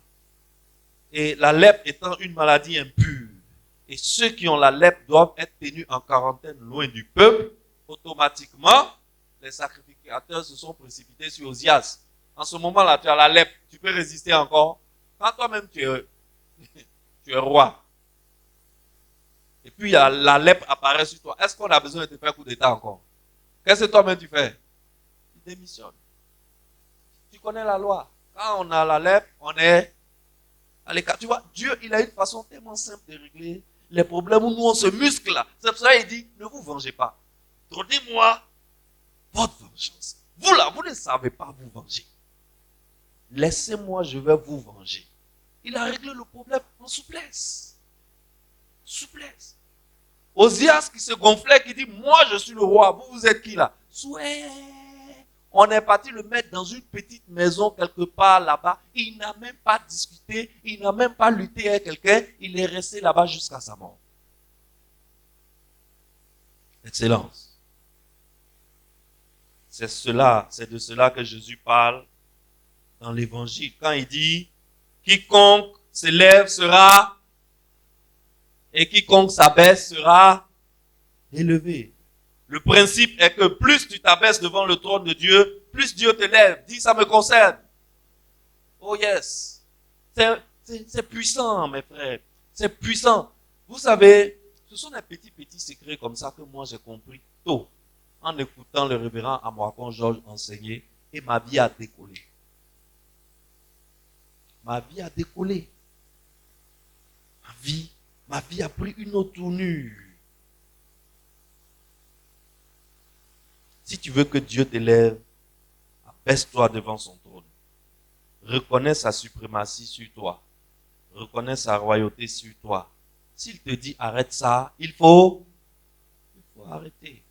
Et la lèpre étant une maladie impure, et ceux qui ont la lèpre doivent être tenus en quarantaine loin du peuple, automatiquement, les sacrificateurs se sont précipités sur Osias. En ce moment-là, tu as la lèpre, tu peux résister encore. Quand toi-même tu es roi, et puis la lèpre apparaît sur toi, est-ce qu'on a besoin de te faire coup d'état encore? Qu'est-ce que toi-même tu fais? Tu démissionnes. Tu connais la loi. Quand on a la lèpre, on est à l'écart. Tu vois, Dieu, il a une façon tellement simple de régler les problèmes où nous on se muscle là. C'est pour ça qu'il dit, ne vous vengez pas. Donnez-moi votre vengeance. Vous là, vous ne savez pas vous venger. Laissez-moi, je vais vous venger. Il a réglé le problème en souplesse. Souplesse. Osias qui se gonflait, qui dit, moi je suis le roi, vous êtes qui là? Souhait. On est parti le mettre dans une petite maison quelque part là-bas. Il n'a même pas discuté, il n'a même pas lutté avec quelqu'un, il est resté là-bas jusqu'à sa mort. Excellence. C'est de cela que Jésus parle dans l'évangile. Quand il dit, quiconque s'élève sera, et quiconque s'abaisse sera élevé. Le principe est que plus tu t'abaisses devant le trône de Dieu, plus Dieu t'élève. Dis, ça me concerne. Oh yes. C'est puissant, mes frères. C'est puissant. Vous savez, ce sont des petits secrets comme ça que moi j'ai compris tôt, en écoutant le révérend Amoakon Georges enseigner, et ma vie a décollé. Ma vie a décollé. Ma vie a pris une autre tournure. Si tu veux que Dieu t'élève, abaisse-toi devant son trône. Reconnais sa suprématie sur toi. Reconnais sa royauté sur toi. S'il te dit arrête ça, il faut arrêter.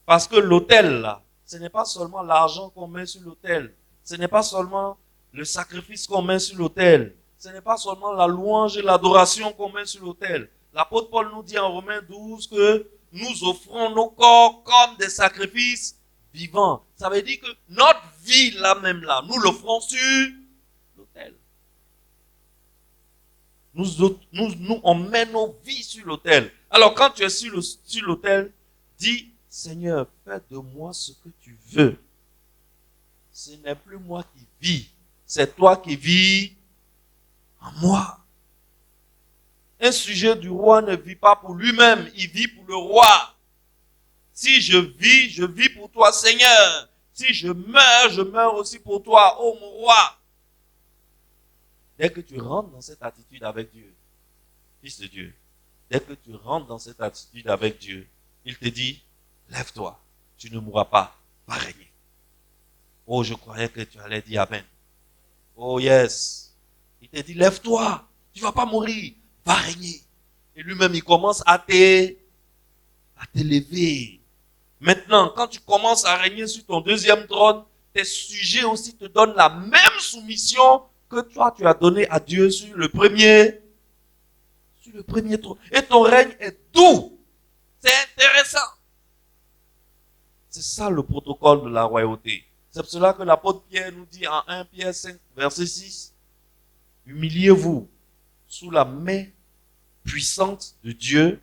Parce que l'autel là, ce n'est pas seulement l'argent qu'on met sur l'autel. Ce n'est pas seulement le sacrifice qu'on met sur l'autel. Ce n'est pas seulement la louange et l'adoration qu'on met sur l'autel. L'apôtre Paul nous dit en Romains 12 que nous offrons nos corps comme des sacrifices vivants. Ça veut dire que notre vie là même là, nous l'offrons sur l'autel. Nous, on met nos vies sur l'autel. Alors quand tu es sur l'autel, dis, Seigneur, fais de moi ce que tu veux. Ce n'est plus moi qui vis, c'est toi qui vis en moi. Un sujet du roi ne vit pas pour lui-même, il vit pour le roi. Si je vis pour toi, Seigneur. Si je meurs aussi pour toi, ô mon roi. Dès que tu rentres dans cette attitude avec Dieu, Fils de Dieu, dès que tu rentres dans cette attitude avec Dieu, il te dit, lève-toi, tu ne mourras pas, va régner. Oh, je croyais que tu allais dire Amen. Oh yes. Il te dit, lève-toi, tu ne vas pas mourir, va régner. Et lui-même, il commence à t'élever. Maintenant, quand tu commences à régner sur ton deuxième trône, tes sujets aussi te donnent la même soumission que toi, tu as donné à Dieu sur le premier trône. Et ton règne est doux. C'est intéressant. C'est ça le protocole de la royauté. C'est pour cela que l'apôtre Pierre nous dit en 1 Pierre 5, verset 6, humiliez-vous sous la main puissante de Dieu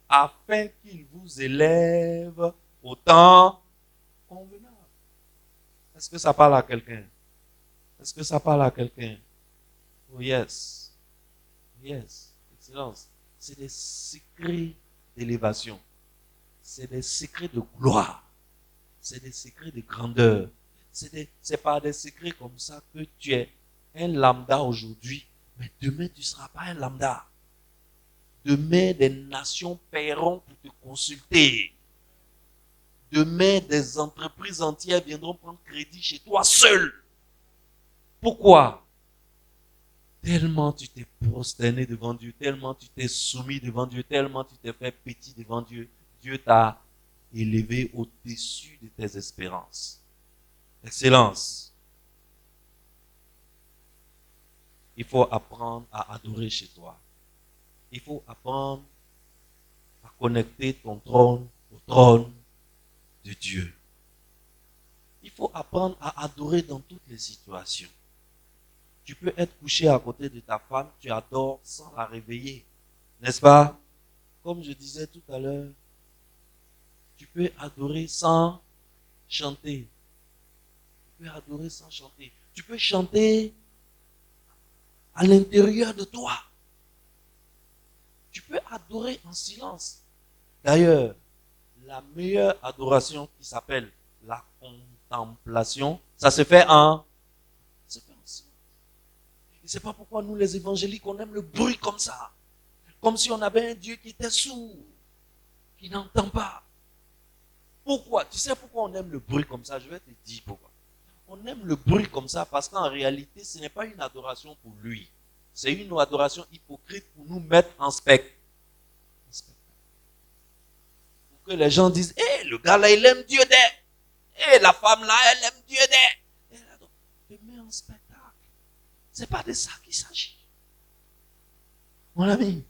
afin qu'il vous élève au temps convenable. Est-ce que ça parle à quelqu'un? Est-ce que ça parle à quelqu'un? Oh yes. Yes. Excellence. C'est des secrets d'élévation. C'est des secrets de gloire. C'est des secrets de grandeur. C'est pas des secrets comme ça que tu es un lambda aujourd'hui, mais demain tu ne seras pas un lambda. Demain, des nations paieront pour te consulter. Demain, des entreprises entières viendront prendre crédit chez toi seul. Pourquoi? Tellement tu t'es prosterné devant Dieu, tellement tu t'es soumis devant Dieu, tellement tu t'es fait petit devant Dieu. Dieu t'a élevé au-dessus de tes espérances. Excellence. Il faut apprendre à adorer chez toi. Il faut apprendre à connecter ton trône au trône de Dieu. Il faut apprendre à adorer dans toutes les situations. Tu peux être couché à côté de ta femme, tu adores sans la réveiller. N'est-ce pas? Comme je disais tout à l'heure, tu peux adorer sans chanter. Tu peux adorer sans chanter. Tu peux chanter à l'intérieur de toi. Tu peux adorer en silence. D'ailleurs, la meilleure adoration qui s'appelle la contemplation, ça se fait en silence. Et c'est pas pourquoi nous les évangéliques, on aime le bruit comme ça. Comme si on avait un Dieu qui était sourd, qui n'entend pas. Pourquoi? Tu sais pourquoi on aime le bruit comme ça? Je vais te dire pourquoi. On aime le bruit comme ça parce qu'en réalité, ce n'est pas une adoration pour lui. C'est une adoration hypocrite pour nous mettre en spectacle. Pour que les gens disent, hé, le gars là, il aime Dieu des. Hé, la femme là, elle aime Dieu des. Et là, donc, te met en spectacle. C'est pas de ça qu'il s'agit. Mon ami,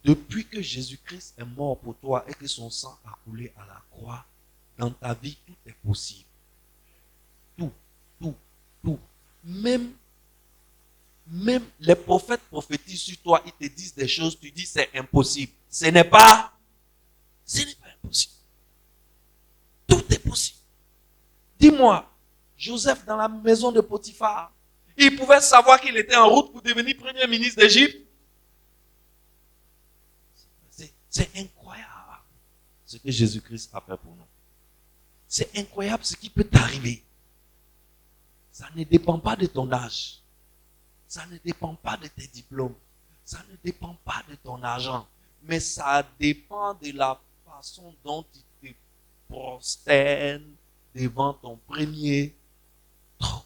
depuis que Jésus-Christ est mort pour toi et que son sang a coulé à la croix, dans ta vie, tout est possible. Tout. Même les prophètes prophétisent sur toi, ils te disent des choses, tu dis c'est impossible. Ce n'est pas impossible. Tout est possible. Dis-moi, Joseph dans la maison de Potiphar, il pouvait savoir qu'il était en route pour devenir premier ministre d'Égypte. C'est incroyable ce que Jésus-Christ a fait pour nous. C'est incroyable ce qui peut t'arriver. Ça ne dépend pas de ton âge. Ça ne dépend pas de tes diplômes. Ça ne dépend pas de ton argent. Mais ça dépend de la façon dont tu te prosternes devant ton premier trône.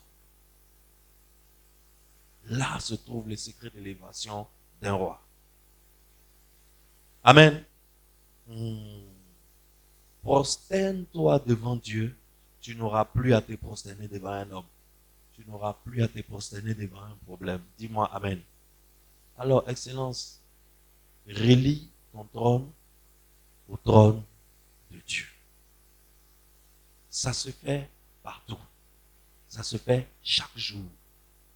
Là se trouve le secret d'élévation d'un roi. Amen. Prosterne-toi devant Dieu. Tu n'auras plus à te prosterner devant un homme. Tu n'auras plus à te prosterner devant un problème. Dis-moi Amen. Alors, Excellence, relie ton trône au trône de Dieu. Ça se fait partout. Ça se fait chaque jour.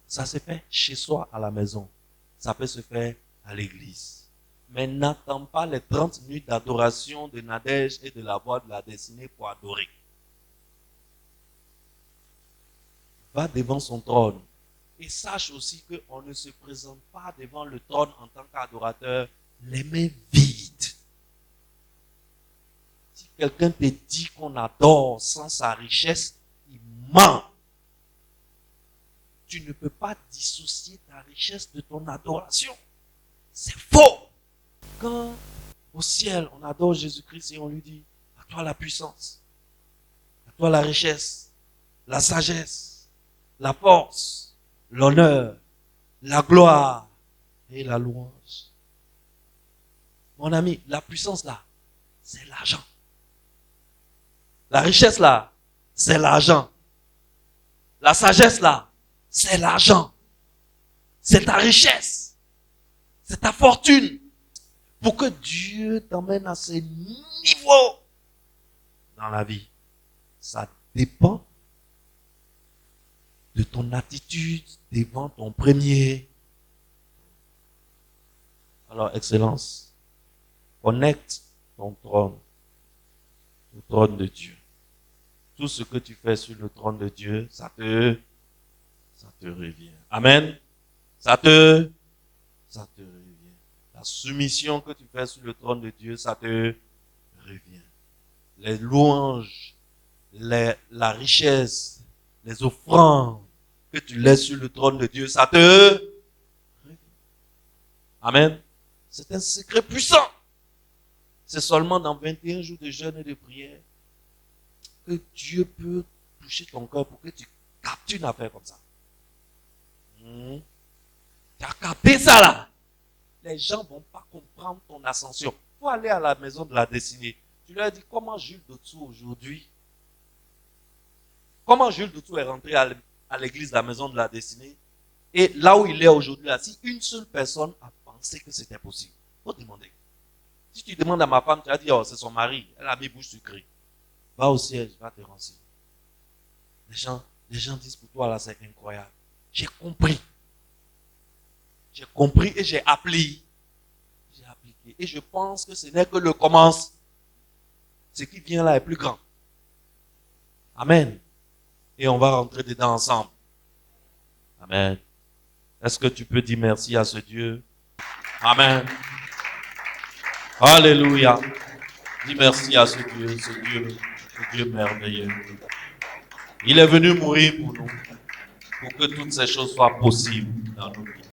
Ça se fait chez soi à la maison. Ça peut se faire à l'église. Mais n'attends pas les 30 minutes d'adoration de Nadège et de la voix de la destinée pour adorer. Va devant son trône. Et sache aussi qu'on ne se présente pas devant le trône en tant qu'adorateur les mains vides. quelqu'un te dit qu'on adore sans sa richesse, il ment. Tu ne peux pas dissocier ta richesse de ton adoration. C'est faux. Quand au ciel, on adore Jésus-Christ et on lui dit, à toi la puissance, à toi la richesse, la sagesse, la force, l'honneur, la gloire et la louange. Mon ami, la puissance là, c'est l'argent. La richesse là, c'est l'argent. La sagesse là, c'est l'argent. C'est ta richesse. C'est ta fortune. Pour que Dieu t'emmène à ce niveau dans la vie, ça dépend de ton attitude devant ton premier. Alors, Excellence, connecte ton trône au trône de Dieu. Tout ce que tu fais sur le trône de Dieu, ça te revient. Amen. Ça te revient. La soumission que tu fais sur le trône de Dieu, ça te revient. Les louanges, la richesse, les offrandes que tu laisses sur le trône de Dieu, ça te revient. Amen. C'est un secret puissant. C'est seulement dans 21 jours de jeûne et de prière que Dieu peut toucher ton cœur pour que tu captes une affaire comme ça. Tu as capté ça là. Les gens ne vont pas comprendre ton ascension. Il faut aller à la maison de la destinée. Tu leur dis comment Jules Dotsou aujourd'hui, comment Jules Dotsou est rentré à l'église de la maison de la destinée, et là où il est aujourd'hui, là, si une seule personne a pensé que c'était possible, il faut demander. Si tu demandes à ma femme, tu vas dire, oh, c'est son mari, elle a mis bouche sucrée. Va au siège, va te renseigner. Les gens disent pour toi là, c'est incroyable. J'ai compris. J'ai compris et j'ai appliqué. J'ai appliqué. Et je pense que ce n'est que le commence. Ce qui vient là est plus grand. Amen. Et on va rentrer dedans ensemble. Amen. Est-ce que tu peux dire merci à ce Dieu? Amen. Alléluia. Dis merci à ce Dieu merveilleux. Il est venu mourir pour nous, pour que toutes ces choses soient possibles dans nos vies.